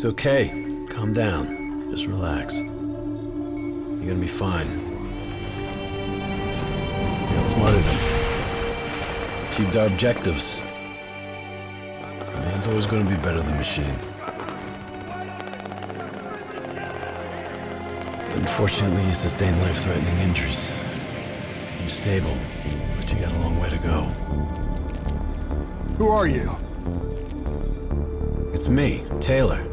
It's okay. Calm down. Just relax. You're gonna be fine. You outsmarted them. Achieved our objectives. Man's always gonna be better than machine. Unfortunately, you sustained life-threatening injuries. You're stable, but you got a long way to go. Who are you? It's me, Taylor.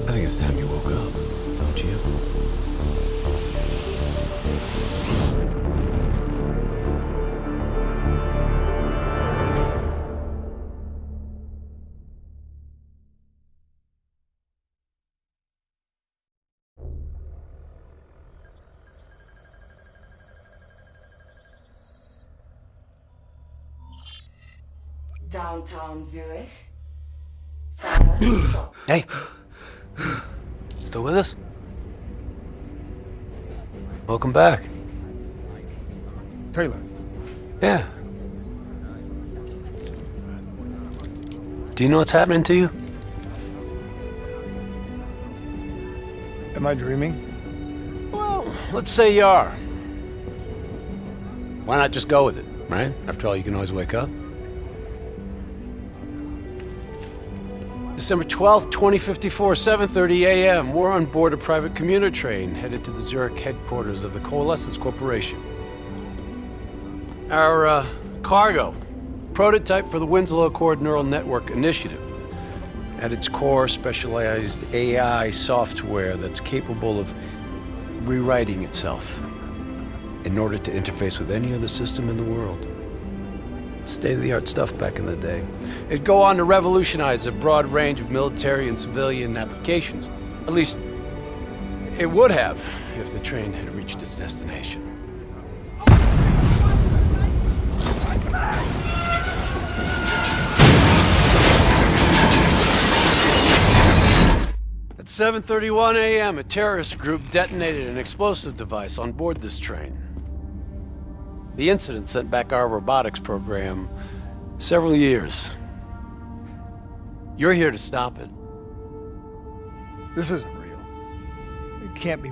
I think it's time you woke up, don't you? Downtown Zurich. Famus. Hey! Still with us? Welcome back. Taylor. Yeah. Do you know what's happening to you? Am I dreaming? Well, let's say you are. Why not just go with it, right? After all, you can always wake up. December 12th, 2054, 7:30 a.m. We're on board a private commuter train headed to the Zurich headquarters of the Coalescence Corporation. Our cargo, prototype for the Winslow Accord Neural Network Initiative. At its core, specialized AI software that's capable of rewriting itself in order to interface with any other system in the world. State-of-the-art stuff back in the day. It'd go on to revolutionize a broad range of military and civilian applications. At least, it would have if the train had reached its destination. At 7:31 a.m., a terrorist group detonated an explosive device on board this train. The incident sent back our robotics program several years. You're here to stop it. This isn't real. It can't be.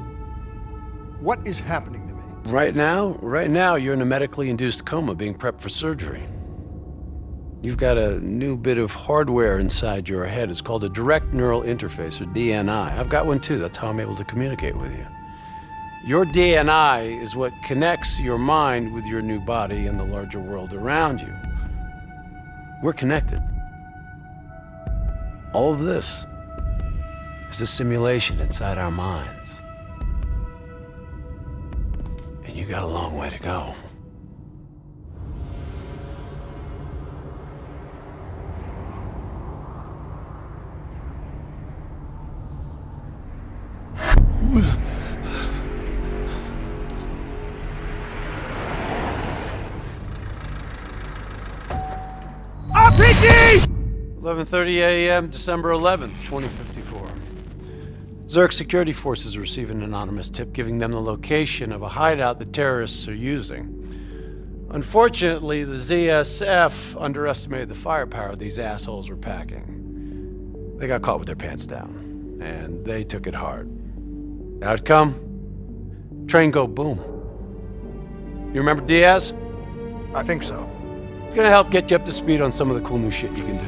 What is happening to me? Right now, you're in a medically induced coma being prepped for surgery. You've got a new bit of hardware inside your head. It's called a direct neural interface, or DNI. I've got one too. That's how I'm able to communicate with you. Your DNI is what connects your mind with your new body and the larger world around you. We're connected. All of this is a simulation inside our minds. And you got a long way to go. RPG! 11:30 a.m., December 11th, 2054. Zurich security forces receive an anonymous tip giving them the location of a hideout the terrorists are using. Unfortunately, the ZSF underestimated the firepower these assholes were packing. They got caught with their pants down, and they took it hard. Outcome? Train go boom. You remember Diaz? I think so. Gonna help get you up to speed on some of the cool new shit you can do.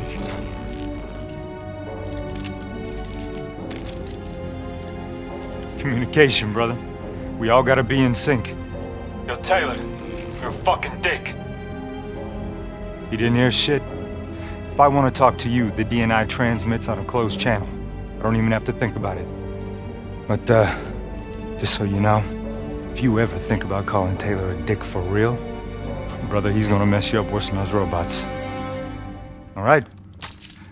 Communication, brother. We all gotta be in sync. Yo, Taylor, you're a fucking dick. You didn't hear shit? If I want to talk to you, the DNI transmits on a closed channel. I don't even have to think about it. But, just so you know, if you ever think about calling Taylor a dick for real, brother, he's gonna mess you up worse than those robots. All right,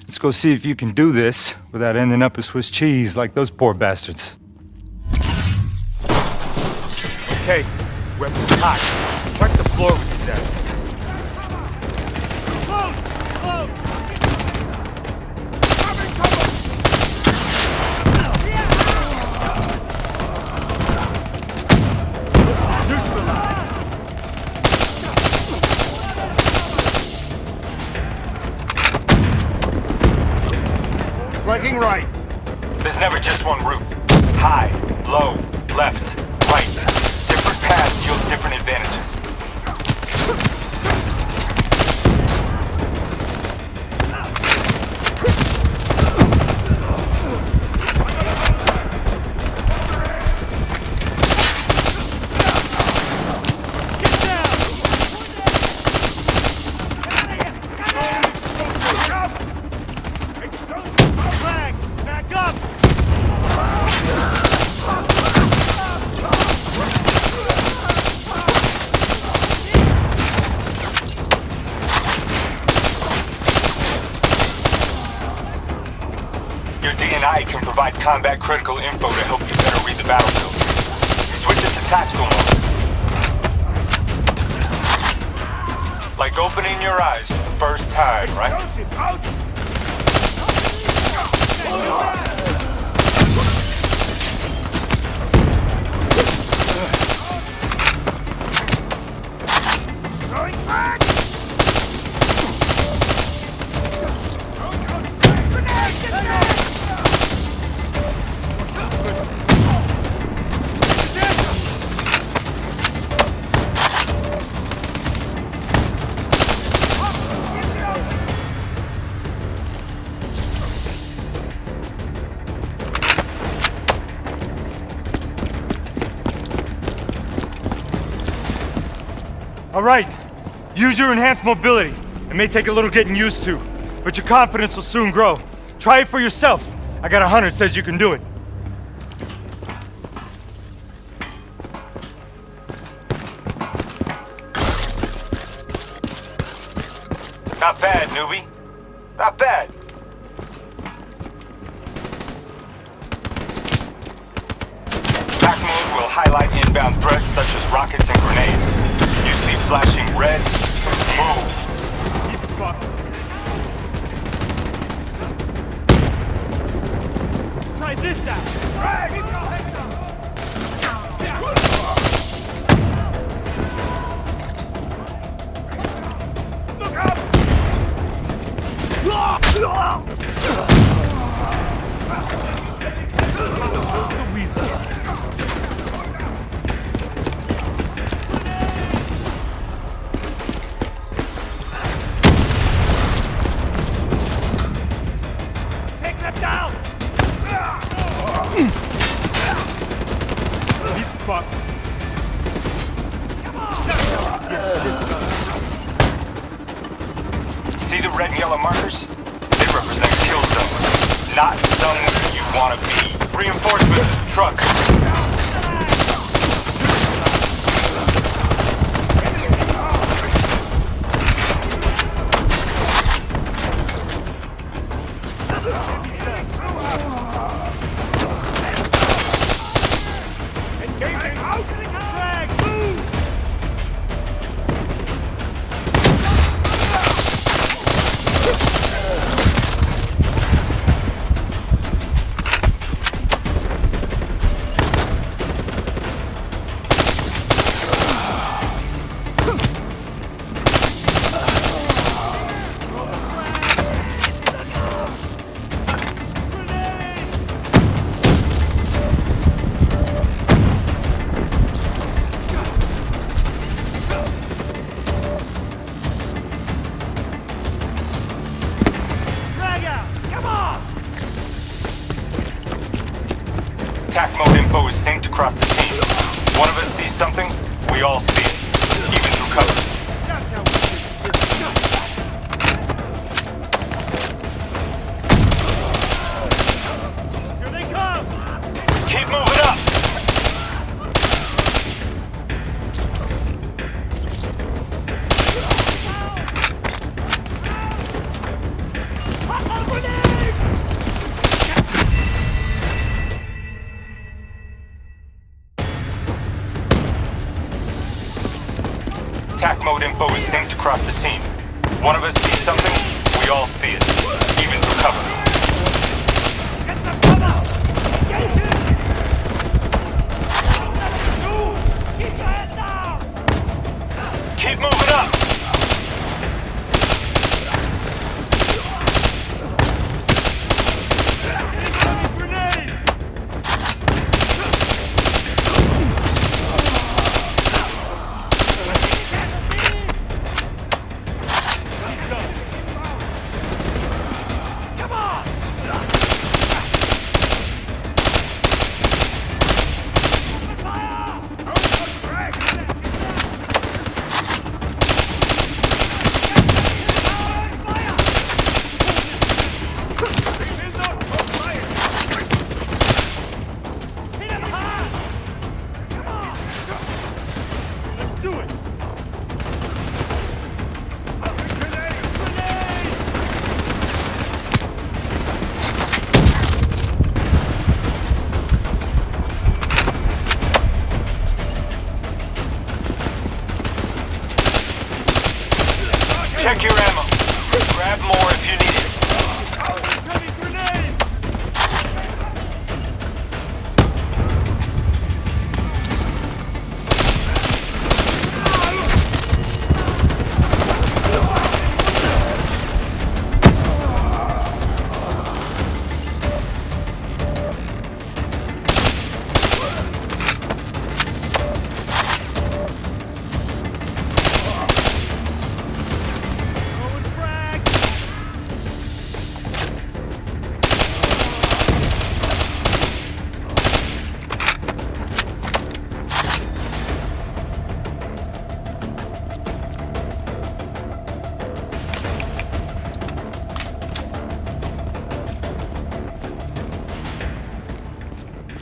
let's go see if you can do this without ending up a Swiss cheese like those poor bastards. Okay, weapons hot. Wipe the floor with these assholes. anything right. There's never just one route. High, low, left, right. Different paths yield different advantages. I can provide combat critical info to help you better read the battlefield. Switch it to tactical mode. Like opening your eyes for the first time, right? Going back! All right, use your enhanced mobility. It may take a little getting used to, but your confidence will soon grow. Try it for yourself. I got a hunter that says you can do it. Not bad, newbie. Not bad. Back mode will highlight inbound threats such as rockets and grenades. You see flashing red, move. Try this out. Look up! Take them down! He's fucked. Come on! See the red and yellow markers? They represent kill zones, not somewhere you want to be. Reinforcements, truck. Engaging out! Flag, move! Attack mode info is synced across the team. One of us sees something, we all see it, even through cover. That's how we do it. Here they come! Keep moving up! Attack mode info is synced across the team. One of us sees something, we all see it, even through cover. Get the cover! Engage it! Keep your head down! Keep moving up! Check your ammo. Grab more if you need it.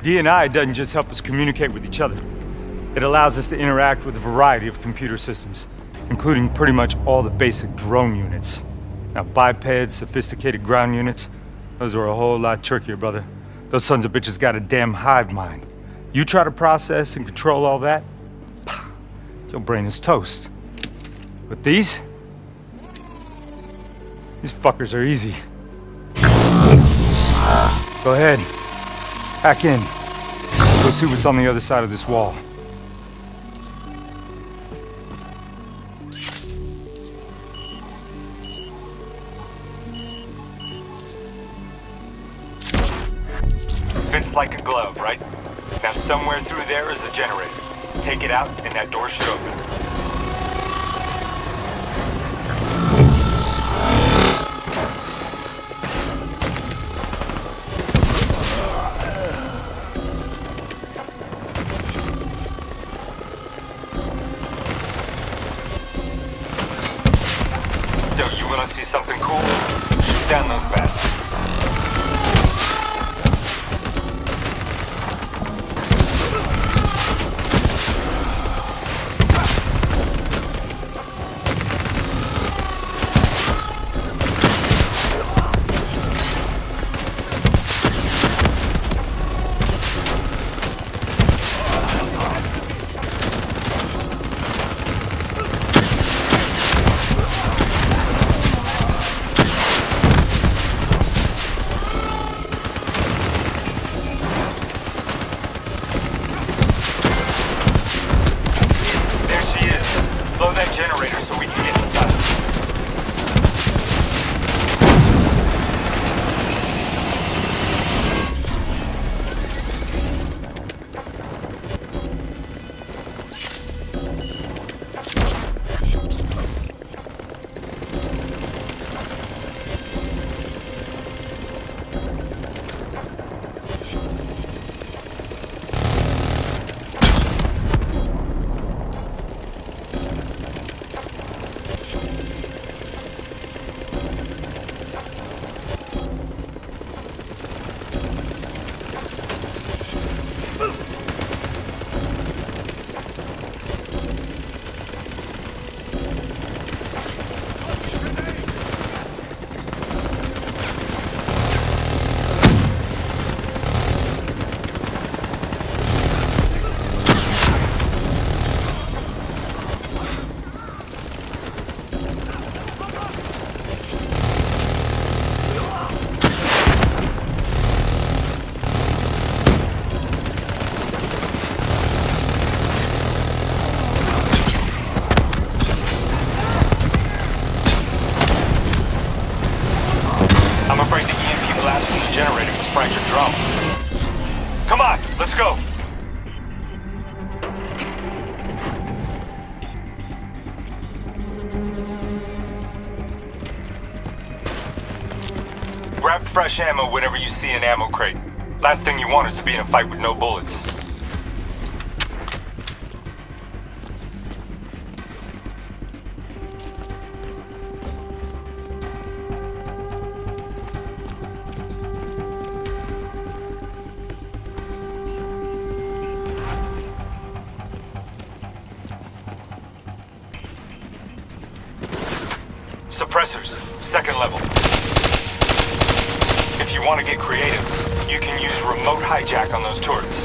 D&I doesn't just help us communicate with each other. It allows us to interact with a variety of computer systems, including pretty much all the basic drone units. Now, bipeds, sophisticated ground units, those are a whole lot trickier, brother. Those sons of bitches got a damn hive mind. You try to process and control all that, your brain is toast. But these fuckers are easy. Go ahead. Back in. Go see what's on the other side of this wall. Fits like a glove, right? Now somewhere through there is a generator. Take it out and that door should open. Wanna see something cool? Shoot down those bats. Generator so we can get inside. I'm afraid the EMP blast from the generator was fractured drum. Come on, let's go. Grab fresh ammo whenever you see an ammo crate. Last thing you want is to be in a fight with no bullets. Suppressors, second level. If you want to get creative, you can use remote hijack on those turrets.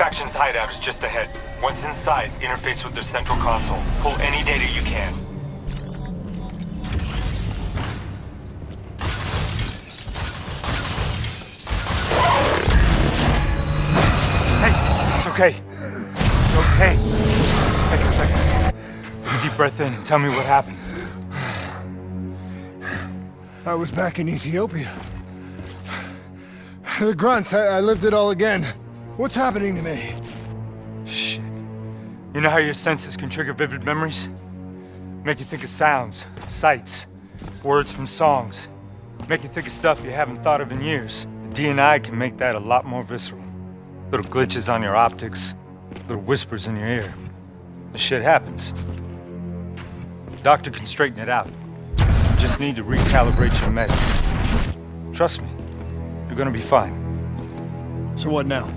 Extraction's hideout is just ahead. Once inside, interface with their central console. Pull any data you can. Hey, it's okay. It's okay. Just take a second. Take a deep breath in and tell me what happened. I was back in Ethiopia. The grunts, I lived it all again. What's happening to me? Shit. You know how your senses can trigger vivid memories? Make you think of sounds, sights, words from songs. Make you think of stuff you haven't thought of in years. The DNI can make that a lot more visceral. Little glitches on your optics, little whispers in your ear. The shit happens. The doctor can straighten it out. You just need to recalibrate your meds. Trust me, you're gonna be fine. So what now?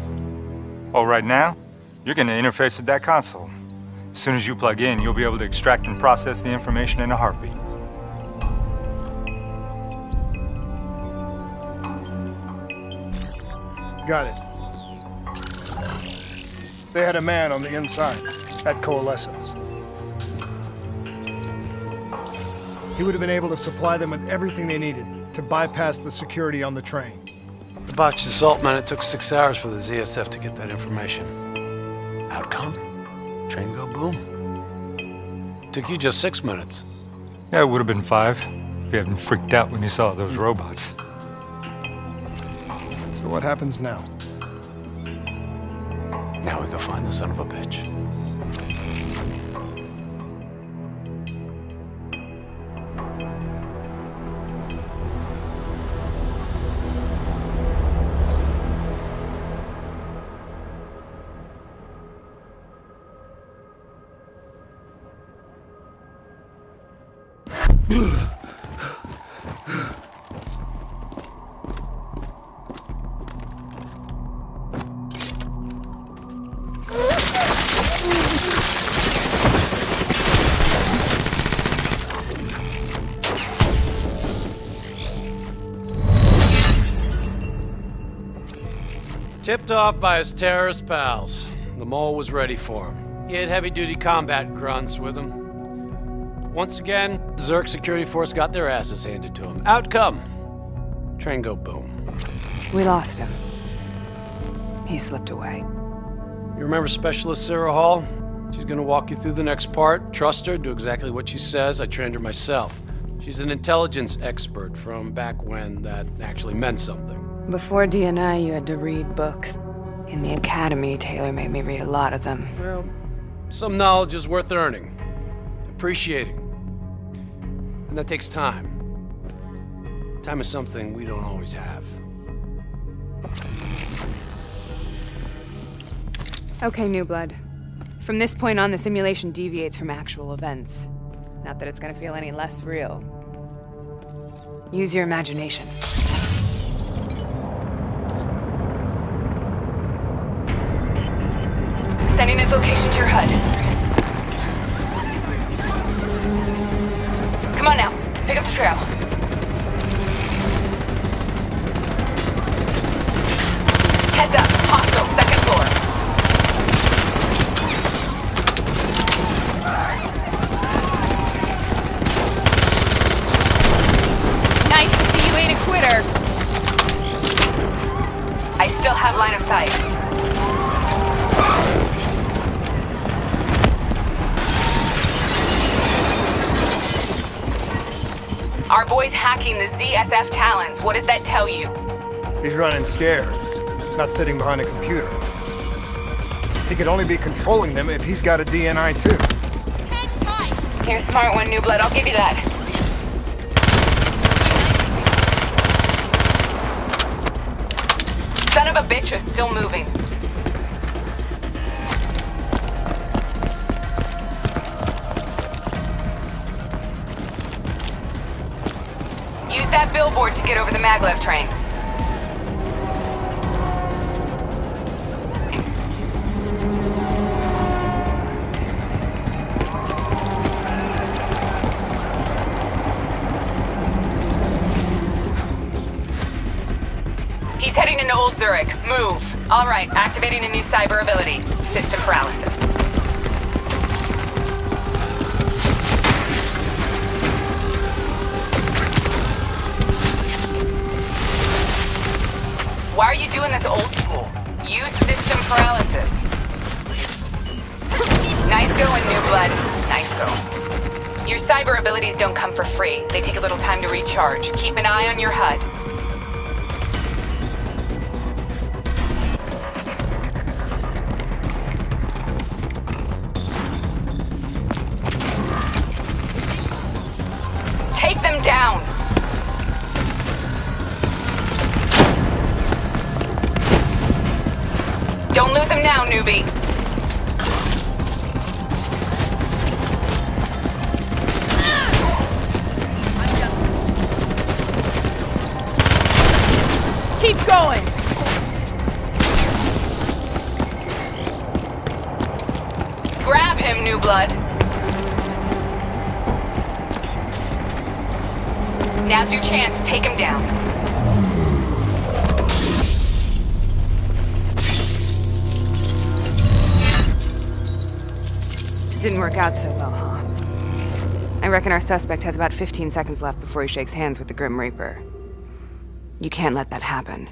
Oh, right now, you're gonna interface with that console. As soon as you plug in, you'll be able to extract and process the information in a heartbeat. Got it. They had a man on the inside at Coalescence. He would have been able to supply them with everything they needed to bypass the security on the train. The botched assault meant it took 6 hours for the ZSF to get that information. Outcome? Train go boom. Took you just 6 minutes. Yeah, it would have been 5 if you hadn't freaked out when you saw those robots. So what happens now? Now we go find the son of a bitch. Tipped off by his terrorist pals, the mole was ready for him. He had heavy-duty combat grunts with him. Once again, the Zerk security force got their asses handed to him. Outcome: train go boom. We lost him. He slipped away. You remember Specialist Sarah Hall? She's gonna walk you through the next part. Trust her, do exactly what she says. I trained her myself. She's an intelligence expert from back when that actually meant something. Before DNI, you had to read books. In the academy, Taylor made me read a lot of them. Well, some knowledge is worth earning, appreciating. And that takes time. Time is something we don't always have. Okay, New Blood. From this point on, the simulation deviates from actual events. Not that it's gonna feel any less real. Use your imagination. Sending his location to your HUD. Come on now, pick up the trail. Heads up, hostile, second floor. Nice to see you ain't a quitter. I still have line of sight. Our boy's hacking the ZSF Talons. What does that tell you? He's running scared, not sitting behind a computer. He could only be controlling them if he's got a DNI too. You're a smart one, New Blood. I'll give you that. Son of a bitch is still moving. Use that billboard to get over the maglev train. He's heading into Old Zurich. Move. All right, activating a new cyber ability. System paralysis. Why are you doing this old school? Use system paralysis. Nice going, new blood. Nice go. Your cyber abilities don't come for free. They take a little time to recharge. Keep an eye on your HUD. Take them down! Don't lose him now, newbie. Keep going! Grab him, new blood. Now's your chance. Take him down. Didn't work out so well, huh? I reckon our suspect has about 15 seconds left before he shakes hands with the Grim Reaper. You can't let that happen.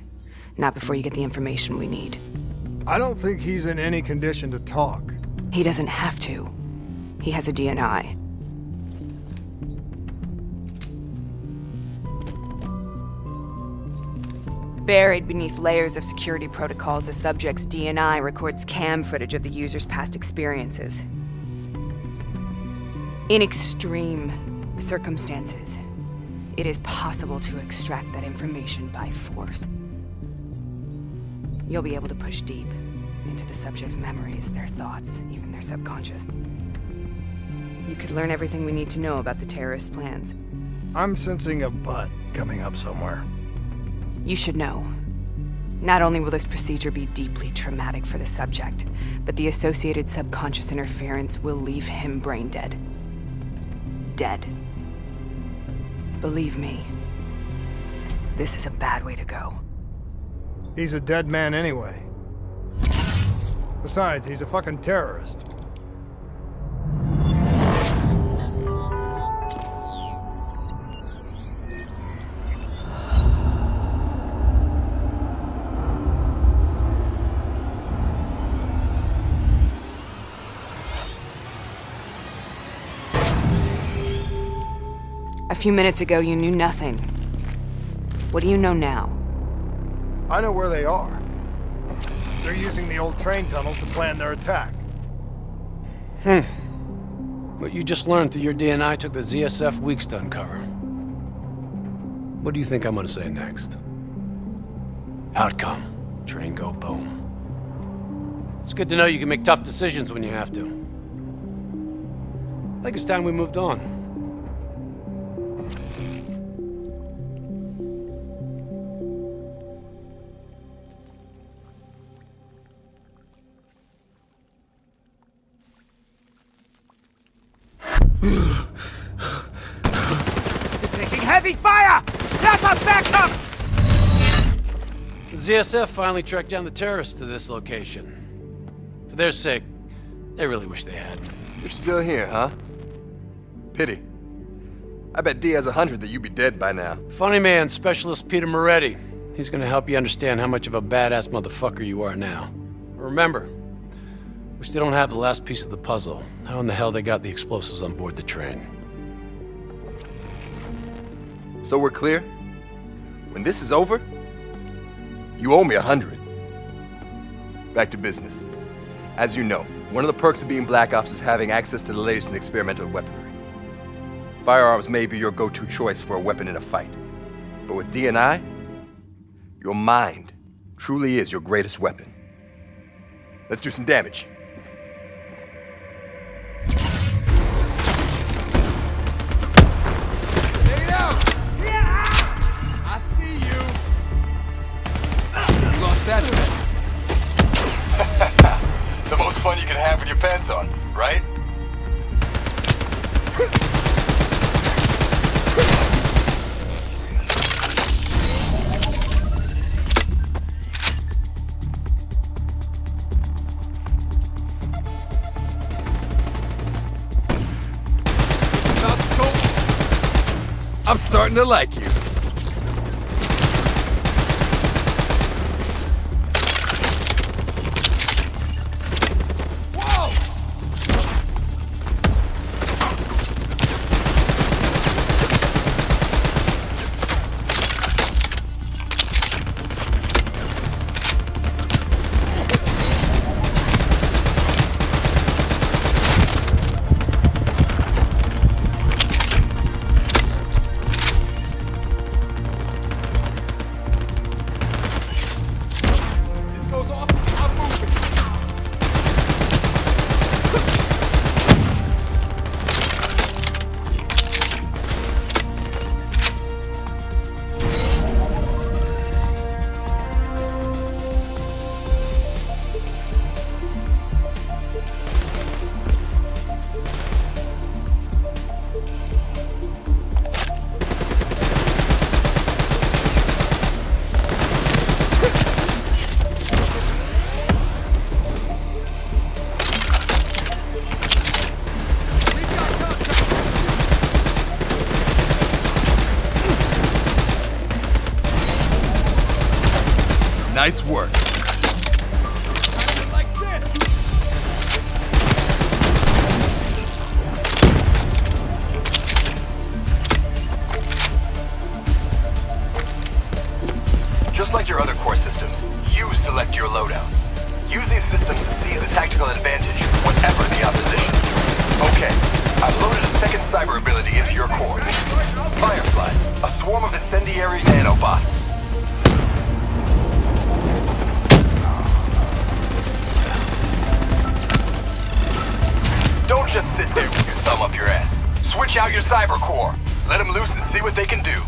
Not before you get the information we need. I don't think he's in any condition to talk. He doesn't have to. He has a DNI. Buried beneath layers of security protocols, the subject's DNI records cam footage of the user's past experiences. In extreme circumstances, it is possible to extract that information by force. You'll be able to push deep into the subject's memories, their thoughts, even their subconscious. You could learn everything we need to know about the terrorist plans. I'm sensing a butt coming up somewhere. You should know. Not only will this procedure be deeply traumatic for the subject, but the associated subconscious interference will leave him brain dead. Dead. Believe me, this is a bad way to go. He's a dead man anyway. Besides, he's a fucking terrorist. A few minutes ago, you knew nothing. What do you know now? I know where they are. They're using the old train tunnel to plan their attack. What you just learned through your DNI took the ZSF weeks to uncover. What do you think I'm gonna say next? Outcome. Train go boom. It's good to know you can make tough decisions when you have to. I think it's time we moved on. Heavy fire! That's our backup! The ZSF finally tracked down the terrorists to this location. For their sake, they really wish they had. You're still here, huh? Pity. I bet D has 100 that you'd be dead by now. Funny man, Specialist Peter Moretti. He's gonna help you understand how much of a badass motherfucker you are now. Remember, we still don't have the last piece of the puzzle. How in the hell they got the explosives on board the train? So we're clear? When this is over, you owe me 100. Back to business. As you know, one of the perks of being Black Ops is having access to the latest in experimental weaponry. Firearms may be your go-to choice for a weapon in a fight. But with DNI, your mind truly is your greatest weapon. Let's do some damage. The most fun you can have with your pants on, right? starting to like you. Nice work. Like this. Just like your other core systems, you select your loadout. Use these systems to seize the tactical advantage, whatever the opposition. Okay, I've loaded a second cyber ability into your core. Fireflies, a swarm of incendiary nanobots. Don't just sit there with your thumb up your ass. Switch out your cyber core. Let them loose and see what they can do.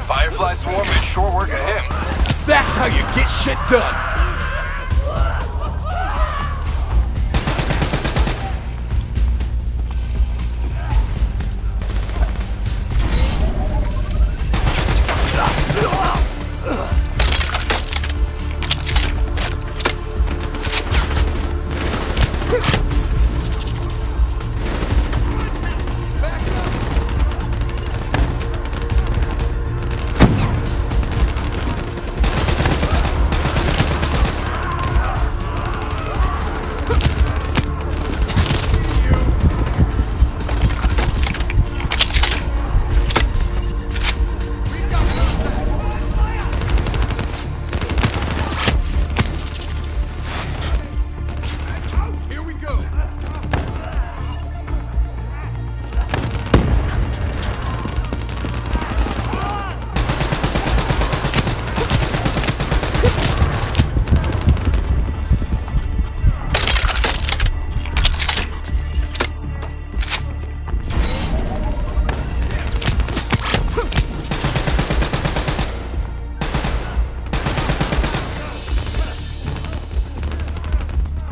Firefly swarm made short work of him. That's how you get shit done.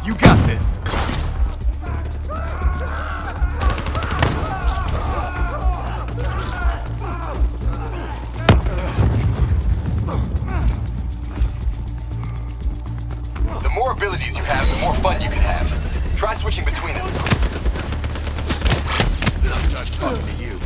You got this. The more abilities you have, the more fun you can have. Try switching between them. I'm not talking to you.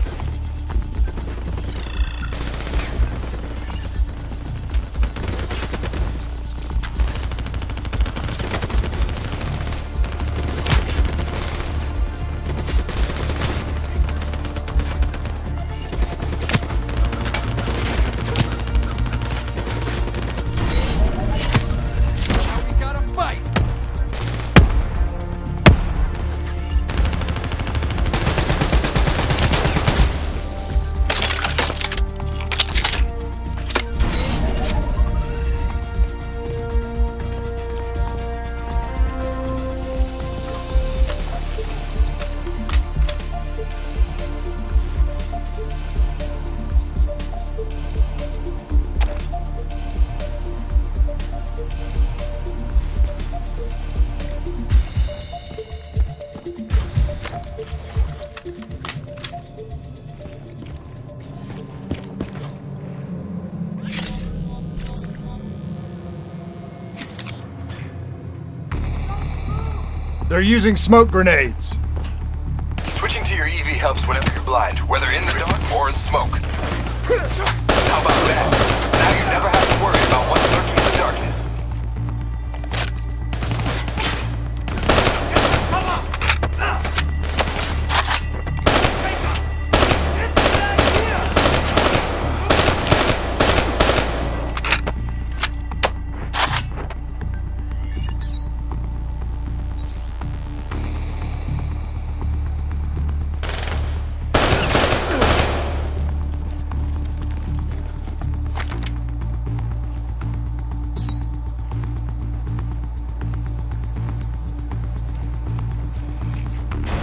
They're using smoke grenades. Switching to your EV helps whenever you're blind, whether in the dark or in smoke. How about that? Now you never have to worry about what's lurking in the darkness.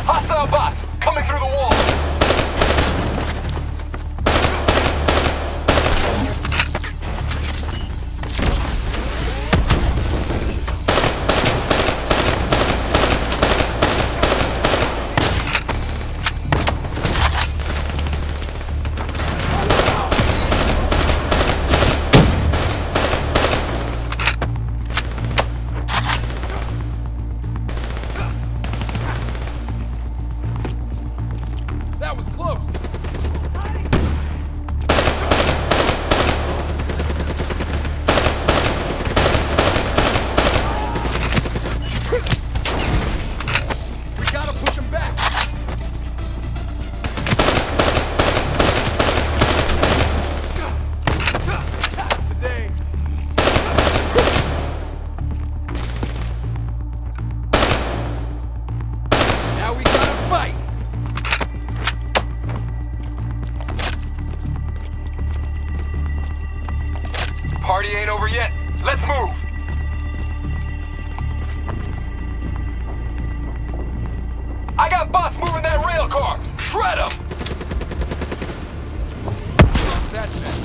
Hostile bots coming through the wall. That was close. We gotta push him back. Today. Now we gotta fight. Party ain't over yet. Let's move. I got bots moving that rail car. Shred them. That's it.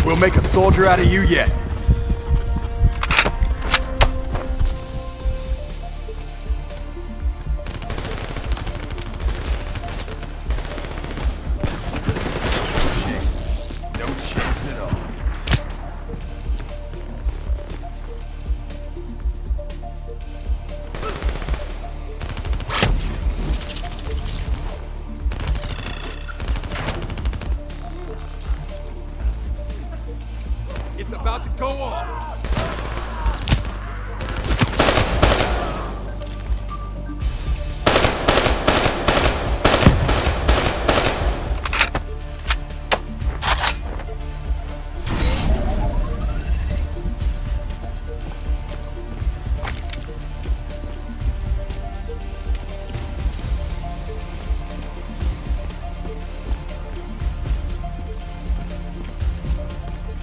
We'll make a soldier out of you yet. No chance at all. It's about to go off.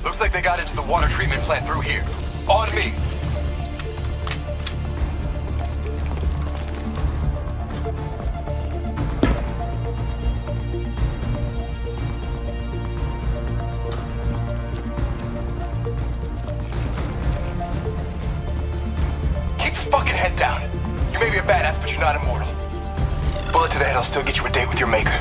Looks like they got into the water treatment plant through here. On me. Keep your fucking head down. You may be a badass, but you're not immortal. Bullet to the head will still get you a date with your maker.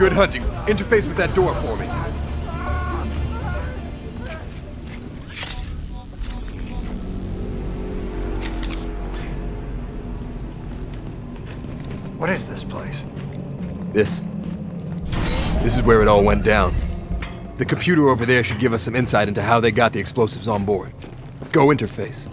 Good hunting. Interface with that door for me. What is this place? This is where it all went down. The computer over there should give us some insight into how they got the explosives on board. Go interface.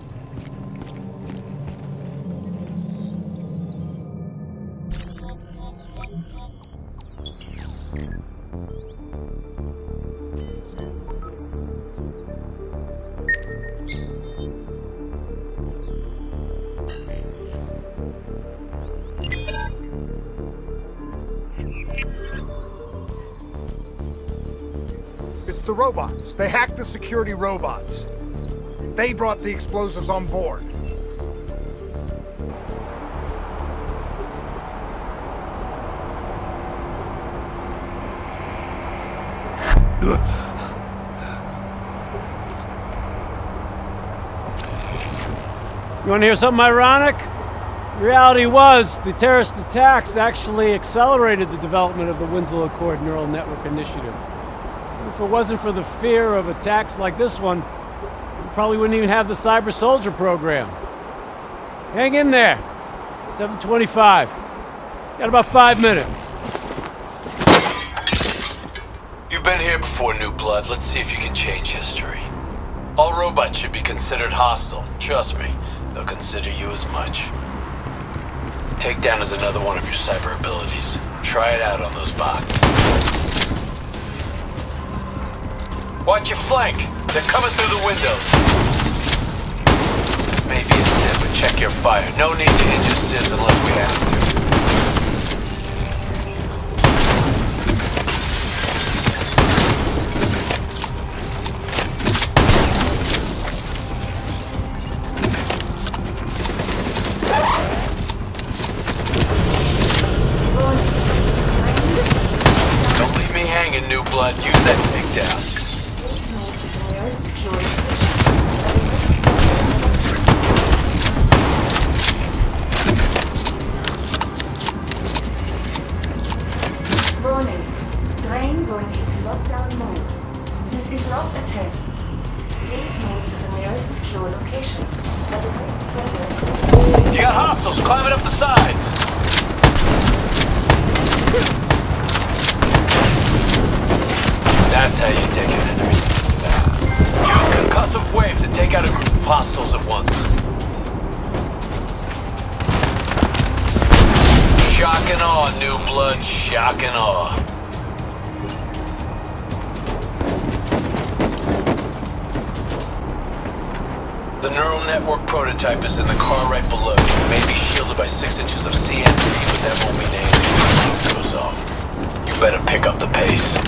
It's the robots. They hacked the security robots. They brought the explosives on board. You want to hear something ironic? The reality was, the terrorist attacks actually accelerated the development of the Winslow Accord Neural Network Initiative. If it wasn't for the fear of attacks like this one, we probably wouldn't even have the Cyber Soldier program. Hang in there. 7:25. Got about 5 minutes. You've been here before, New Blood. Let's see if you can change history. All robots should be considered hostile. Trust me, they'll consider you as much. Takedown is another one of your cyber abilities. Try it out on those bots. Watch your flank. They're coming through the windows. Maybe a sim, but check your fire. No need to injure sims unless we have to. Don't leave me hanging, New Blood. Use that takedown. Warning. Train going into lockdown mode. This is not a test. Please move to the nearest secure location. You got hostiles climbing up the sides. That's how you take an enemy. Use concussive wave to take out a group of hostiles at once. Shock and awe, New Blood. Shock and awe. The neural network prototype is in the car right below you. It may be shielded by 6 inches of CNT, but that won't mean anything when it goes off. You better pick up the pace.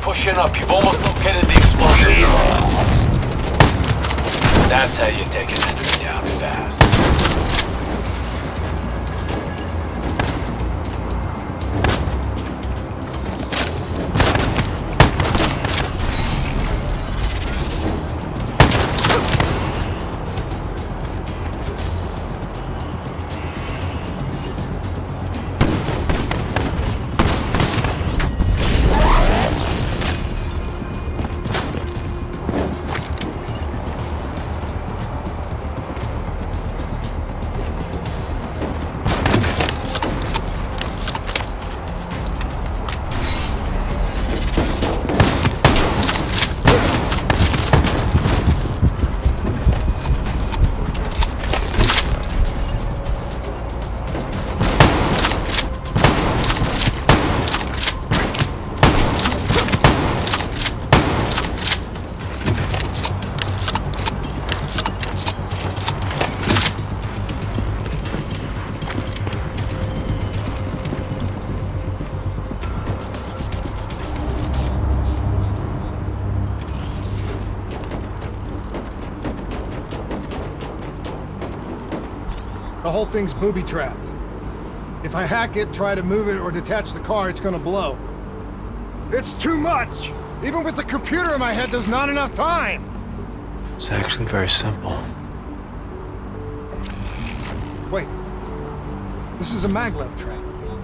Pushing up, you've almost located the explosive. That's how you take an enemy down fast. The whole thing's booby-trapped. If I hack it, try to move it, or detach the car, it's gonna blow. It's too much! Even with the computer in my head, there's not enough time! It's actually very simple. Wait. This is a maglev trap.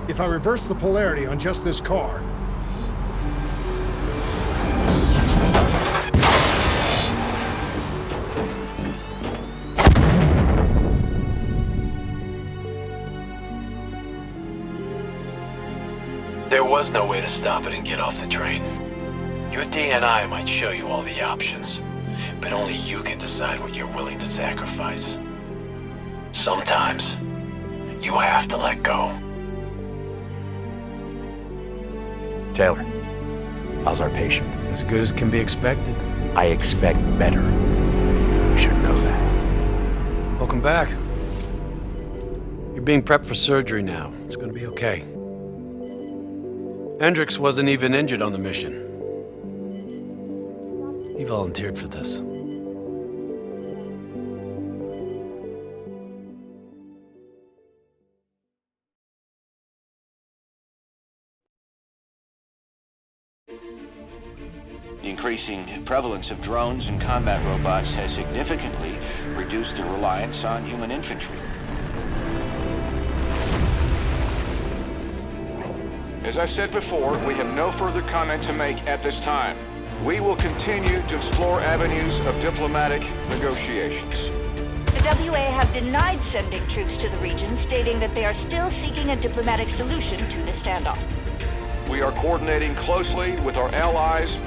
If I reverse the polarity on just this car... There was no way to stop it and get off the train. Your DNI might show you all the options, but only you can decide what you're willing to sacrifice. Sometimes, you have to let go. Taylor, how's our patient? As good as can be expected. I expect better. You should know that. Welcome back. You're being prepped for surgery now. It's gonna be okay. Hendricks wasn't even injured on the mission. He volunteered for this. The increasing prevalence of drones and combat robots has significantly reduced the reliance on human infantry. As I said before, we have no further comment to make at this time. We will continue to explore avenues of diplomatic negotiations. The WA have denied sending troops to the region, stating that they are still seeking a diplomatic solution to the standoff. We are coordinating closely with our allies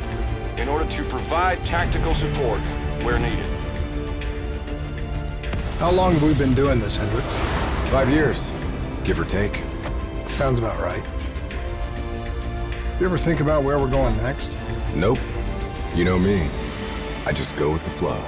in order to provide tactical support where needed. How long have we been doing this, Hendricks? 5 years, give or take. Sounds about right. You ever think about where we're going next? Nope. You know me. I just go with the flow.